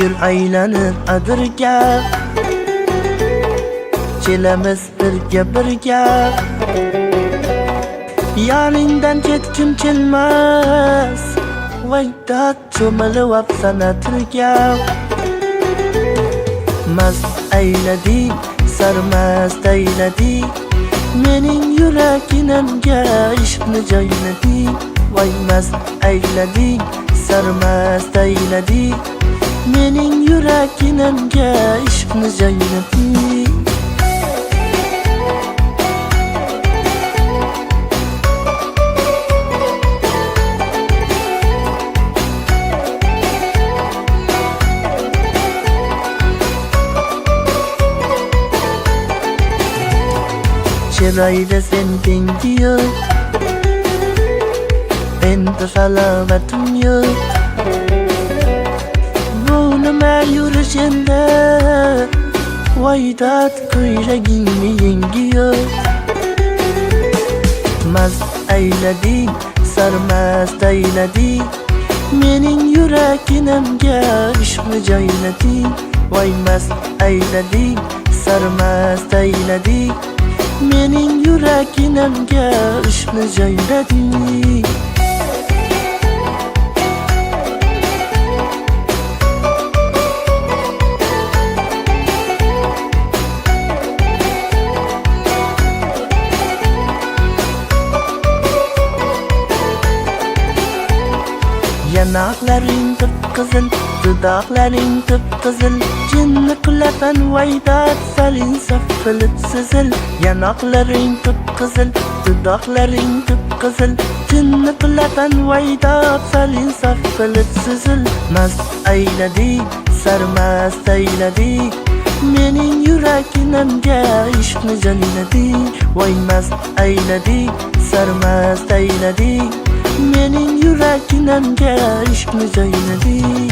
yil aylanib adirga, kelamiz birga yoningdan ketkim kelmas, vaydat cho'milib apsana tirga. Mast aylading, sarmast aylading, mening yuraginimga ishqni joylading. Voy mast aylading, sarmast aylading, mening yuraginimga ishqni joylading. Chiroyda sen tengi yo'q, endi salomatim yo'q. Bu nima yurish endi, voydat ko'ylagingni yengi yo'q. Mast aylading, sarmast aylading, mening yuraginimga ishqni joylading. Voy mast aylading, sarmast aylading, mening yuraginimga ishqni joylading. Yanaqlaring qip-qizil, dudoqlaring qip-qizil, jinni qilasan vaydat salin safilib sizil. Yanaqlaring qip-qizil, dudoqlaring qip-qizil, jinni qilasan vaydat salin safilib sizil. Mast aylading, sarmast aylading, mening yuraginimga ishqni joylading. Voy mast aylading, sarmast aylading, mening yuraginimga ishqni joylading.